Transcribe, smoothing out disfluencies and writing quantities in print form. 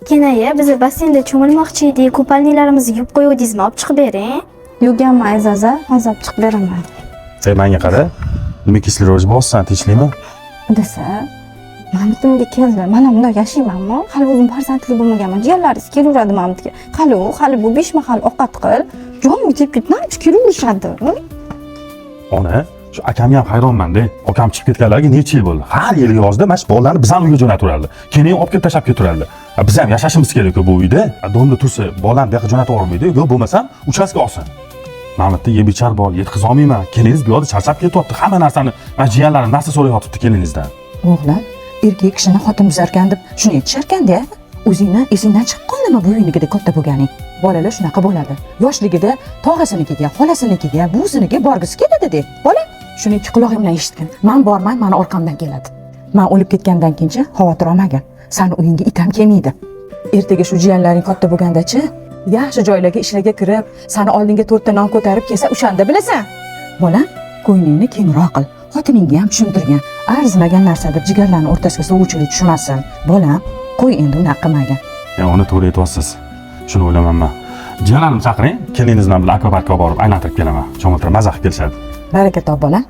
Kenaya, biz basseynda cho'milmoqchi edik, kupalniklarimizni yuvib qo'yuvdingizmi? Olib chiqib bering. Yuvganman Aziza, hozir olib chiqib beraman. Sen menga qara. Nima kislorodni bossan, tinchlikmi? Desa, Mamdimga keldi. Mana bunday yashaymanmi? Hali o'zim farzandli bo'lmaganman. Jiyanlaringiz kelaveradi Mamdga. Hali bu 5 mahal ovqat qil. Jonim ketib ketmay kelaverishadi. Ona, shu akamga ham hayronman-da. Akam chiqib ketganlarga necha yil bo'ldi? Har yil yozda mana shu bolalarni biz ham uyga jo'naturardi. Keyin olib kelib tashlab keturardi. Biz ham yashashimiz kerak-ku bu uyda. Domda tursa, bolani bu yoqqa jo'natib yubormaydi. Yo bo'lmasam, uchastka olsin. Mamlatta yeb ichar bor, yetkiz olmayman. Kelingiz bu yoqda charchab ketyapti. Hamma narsani, mana jiyanlarim narsa so'rayotibdi keliningizdan. O'g'lim, erkak kishini xotin buzarkan deb shuni aytisharkan-da. O'zingni esingdan chiqib qoldimi bu uynikida katta bo'lganing? Bolalar shunaqa bo'ladi. Yoshligida tog'asinikiga, xolasinikiga, buvsiniga borgisi keladi-da. Bola, shuni ikki quloqim bilan eshitdim. Men bormay, meni orqamdan keladi. Men o'lib ketgandan keyin xavotir olmagin. Sani uyingga it ham kelmaydi. Ertaga shu jiyanlaring katta bo'lganda-chi, yaxshi joylarga ishlarga kirib, sani oldinga 4 ta non ko'tarib kelsa, o'shanda bilasan. Bola, ko'nglingni kengroq qil. Xotiningga ham tushuntirgan. Arzimagan narsa deb jigarlarning o'rtasiga sovuvchilik tushmasin. Bolam, qo'y endi unaqa qilmagan. Uni to'g'ri aytyapsiz. Shuni o'ylamanman. Jiyanlarimni chaqiring, keliningiz bilan akvaparkga borib aylantirib kelaman. Cho'miltirib maza qilib kelishadi. Baraka top bola.